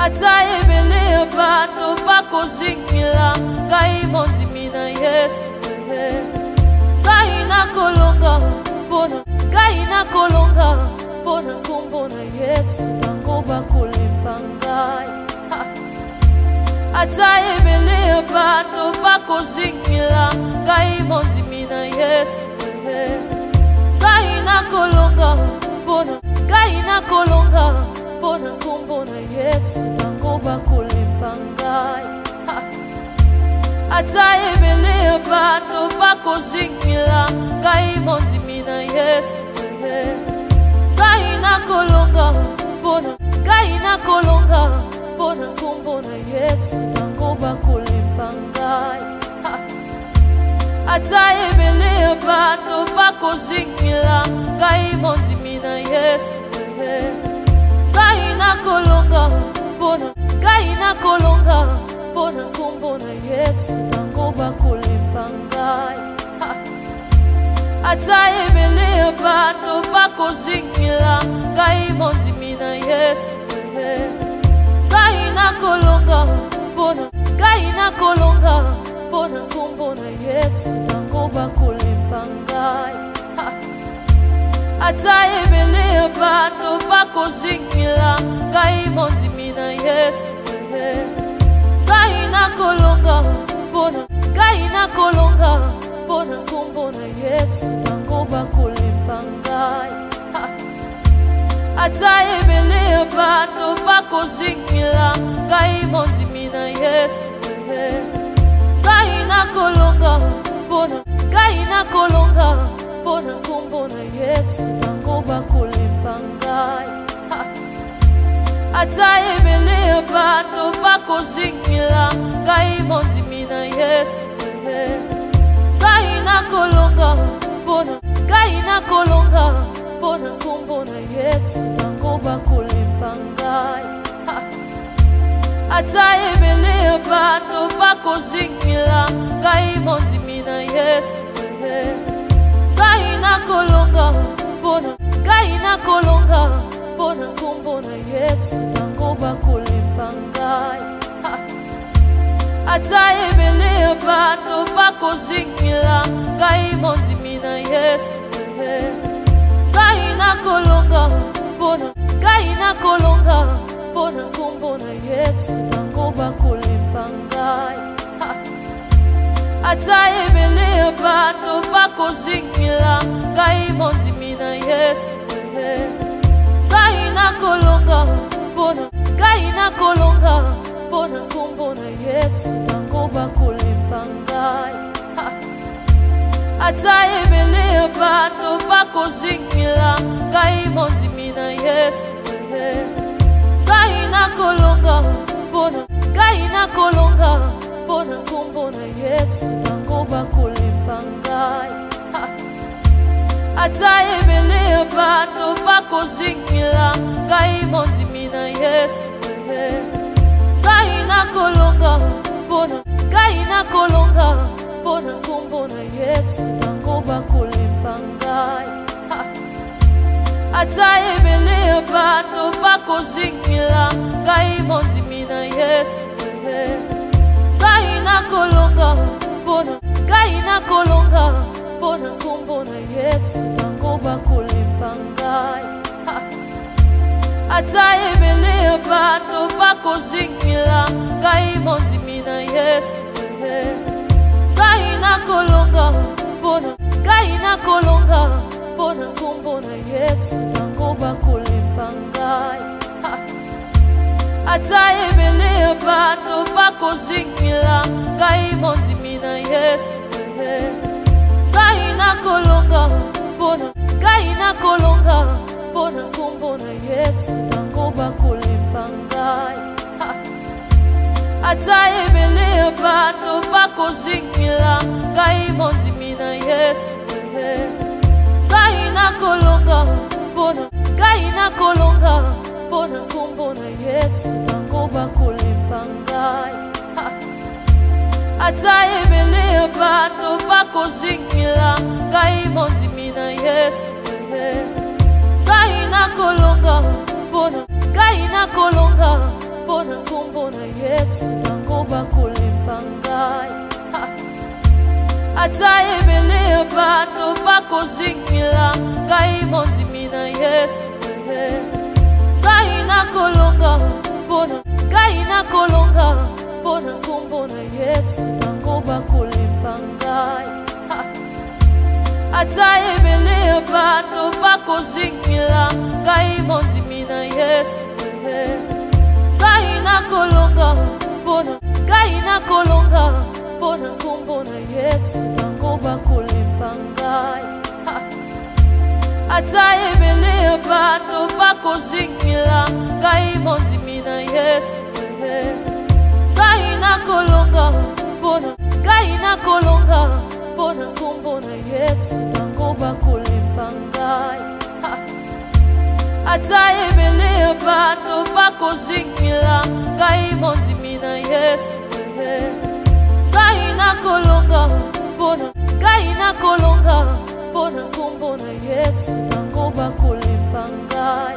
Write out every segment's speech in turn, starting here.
ata ebele bato bakozingela ngai mondimi na Yesu. Ngai nakolonga mpona ngai nakolonga mpona kombo na Yesu, bango bakolemba ngai. Ata ebele bato bakozingela ngai mondimi na Yesu. Ngai nakolonga mpona ngai nakolonga mpona kombo na Yesu, bango bakolemba ngai. Ata ebele bato bakozingela ngai mondimi na Yesu. Ngai nakolonga mpona ngai nakolonga mpona kombo na Yesu, bango bakolemba ngai. Ata ebele bato bakozingela ngai mondimi na Yesu. Ngai nakolonga mpona ngai nakolonga mpona kombo na Yesu, bango bakolemba ngai. Ata ebele bato bakozingela ngai mondimi na Yesu. Ngai nakolonga mpona ngai nakolonga mpona kombo na Yesu, bango bakolemba ngai. Ata ebele bato bakozingela ngai mondimi na Yesu. Ngai nakolonga mpona ngai nakolonga mpona kombo na Yesu, bango bakolemba ngai. Ata ebele bato bakozingela ngai mondimi na Yesu. Ngai nakolonga mpona ngai nakolonga mpona kombo na Yesu, bango bakolemba ngai. Ata ebele bato bakozingela ngai mondimi na Yesu. Ngai nakolonga mpona ngai nakolonga mpona kombo na Yesu, bango bakolemba ngai. Ata ebele bato bakozingela ngai mondimi na Yesu. Ngai nakolonga mpona ngai nakolonga mpona kombo na Yesu, bango bakolemba ngai. Ata ebele bato bakozingela ngai mondimi na Yesu. Ngai nakolonga mpona ngai nakolonga mpona kombo na Yesu, bango bakolemba ngai. Ata ebele bato bakozingela ngai mondimi na Yesu. Ngai nakolonga mpona ngai nakolonga mpona kombo na Yesu, bango bakolemba ngai. Ata ebele bato bakozingela ngai mondimi na Yesu. Ngai nakolonga mpona ngai nakolonga mpona kombo na Yesu, bango bakolemba ngai. Ata ebele bato bakozingela ngai mondimi na Yesu. Ngai nakolonga mpona ngai nakolonga mpona kombo na Yesu, bango bakolemba ngai. Ata ebele bato bakozingela ngai mondimi na Yesu. Ngai nakolonga mpona ngai nakolonga mpona kombo na Yesu, bango bakolemba ngai. Ata ebele bato bakozingela ngai mondimi na Yesu. Ngai nakolonga mpona ngai nakolonga mpona kombo na Yesu, bango bakolemba ngai. Ata ebele bato bakozingela ngai mondimi na Yesu. Ngai nakolonga mpona ngai nakolonga mpona kombo na Yesu, bango bakolemba ngai. Ata ebele bato bakozingela ngai mondimi na Yesu. Ngai nakolonga mpona ngai nakolonga mpona kombo na Yesu, bango bakolemba ngai. Ata ebele bato bakozingela ngai mondimi na Yesu. Ngai nakolonga mpona ngai nakolonga mpona bakolemba ngai. Ata ebele bato bakozingela ngai mondimi na Yesu. Ngai nakolonga mpona, ngai nakolonga mpona nkombo na Yesu, bango bakolemba ngai. Ata ebele bato bakozingela ngai mondimi na Yesu. Ngai nakolonga mpona, ngai nakolonga mpona nkombo na Yesu, bango bakolemba ngai. Ata ebele bato bakozingela ngai mondimi na Yesu. Ngai nakolonga mpona, ngai nakolonga mpona nkombo na Yesu, bango bakolemba ngai. Ata ebele bato bakozingela ngai mondimi na Yesu. Ngai nakolonga mpona, ngai nakolonga mpona nkombo na Yesu, bango bakolemba ngai.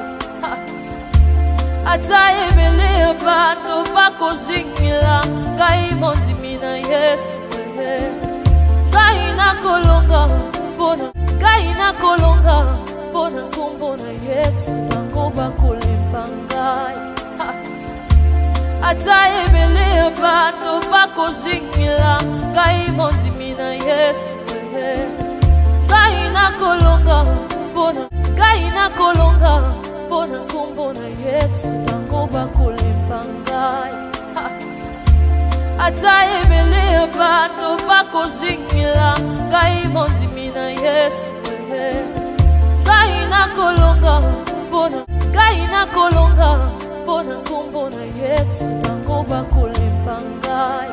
Ata ebele bato bakozingela ngai mondimi na Yesu. Ngai nakolonga mpona, ngai nakolonga mpona nkombo na Yesu, bango bakolemba ngai. Ata ebele bato bakozingela ngai mondimi na Yesu. Ngai nakolonga mpona, ngai nakolonga mpona nkombo na Yesu, bango bakolemba ngai. Ata ebele bato bakozingela ngai mondimi na Yesu. Ngai nakolonga mpona, ngai nakolonga mpona nkombo na Yesu, bango bakolemba ngai.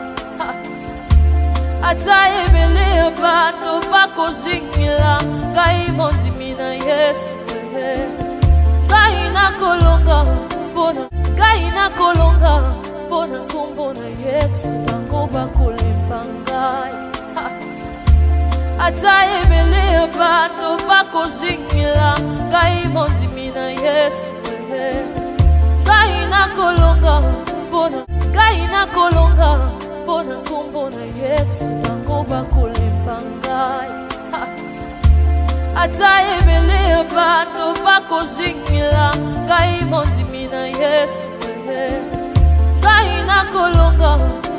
Ata ebele bato bakozingela ngai mondimi na Yesu. Ngai nakolonga mpona, ngai nakolonga mpona nkombo na Yesu, bango bakolemba ngai. Ata ebele bato bakozingela ngai mondimi na Yesu. Ngai nakolonga mpona, ngai nakolonga mpona nkombo na Yesu, bango bakolemba ngai. Ata ebele bato bakozingela ngai mondimi na Yesu. Ngai nakolonga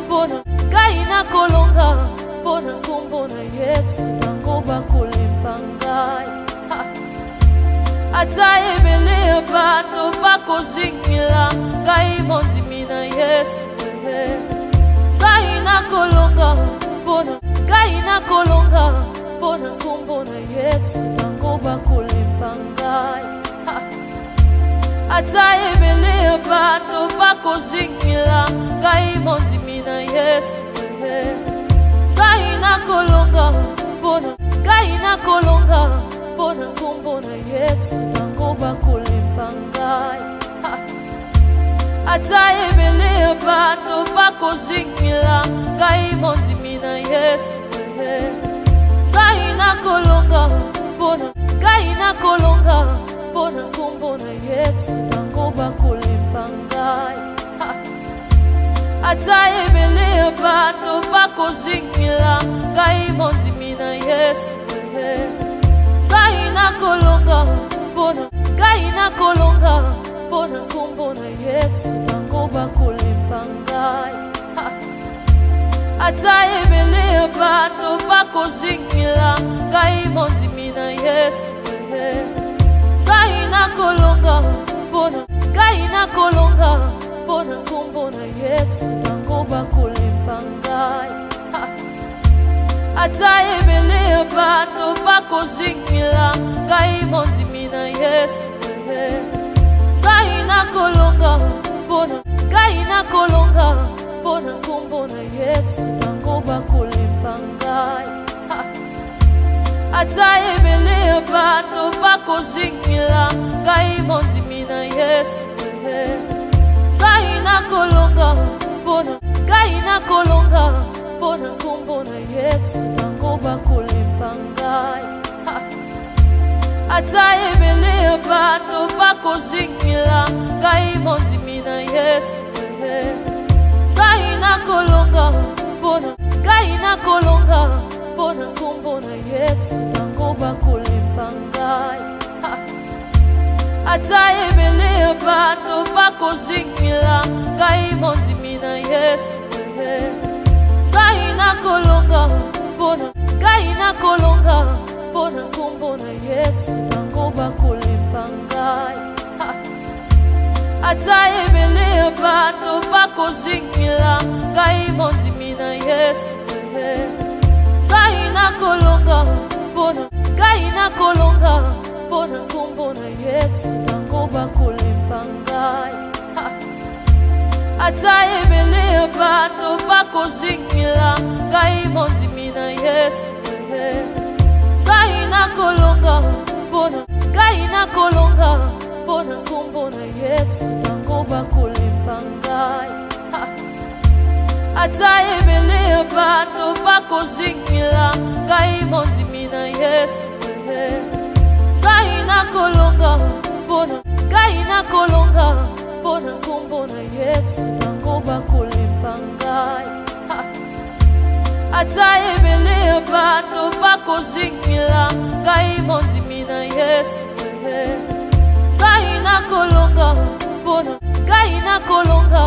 mpona, ngai nakolonga mpona nkombo na Yesu, bango bakolemba ngai. Ata ebele bato bakozingela ngai mondimi na Yesu. Ngai nakolonga mpona, ngai nakolonga mpona nkombo na Yesu, bango bakolemba ngai. Ata ebele bato bakozingela ngai mondimi na Yesu. Ngai nakolonga mpona, ngai nakolonga mpona nkombo na Yesu, bango bakolemba ngai. Ata ebele bato bakozingela ngai mondimi na Yesu. Ngai nakolonga mpona, ngai nakolonga mpona nkombo na Yesu, bango bakolemba ngai. Ata ebele bato bakozingela ngai mondimi na Yesu. Ngai nakolonga mpona, ngai nakolonga mpona nkombo na Yesu, bango bakolemba ngai. Ata ebele bato bakozingela ngai mondimi na Yesu. Ngai nakolonga mpona, ngai nakolonga mpona nkombo na Yesu, bango bakolemba ngai. Ata ebele bato bakozingela ngai mondimi na Yesu. Ngai nakolonga mpona, ngai nakolonga mpona nkombo na Yesu, bango bakolemba ngai. Ata ebele bato bakozingela ngai mondimi na Yesu. Ngai nakolonga mpona, ngai nakolonga mpona nkombo na Yesu, bango bakolemba ngai. Ata ebele bato bakozingela ngai mondimi na Yesu. Ngai nakolonga mpona ngai nakolonga mpona nkombo na Yesu bango bakolemba ngai ata ebele ya bato bakozingela ngai mondimi na Yesu ngai nakolonga mpona ngai nakolonga mpona nkombo na Yesu bango bakolemba ngai ata ebele ya bato bakozingela ngai mondimi na Yesu ngai nakolonga mpona ngai nakolonga mpona nkombo na Yesu bango bakolemba ngai ata ebele ya bato bakozingela ngai mondimi na Yesu ngai nakolonga mpona ngai nakolonga mpona nkombo na Yesu bango bakolemba ngai ata ebele ya bato bakozingela ngai mondimi na Yesu ngai nakolonga mpona ngai nakolonga mpona nkombo na Yesu bango bakolemba ngai ata ebele ya bato bakozingela ngai mondimi na Yesu ngai nakolonga mpona ngai nakolonga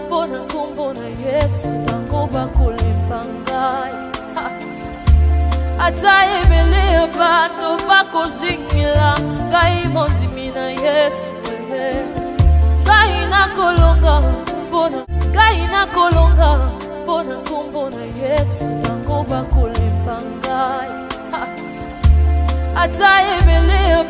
mpona nkombo na Yesu bango bakolemba ngai ata ebele ya bato bakozingela ngai mondimi na Yesu ngai nakolonga mpona ngai nakolonga mpona nkombo na Yesu bango bakolemba ngai ata ebele ya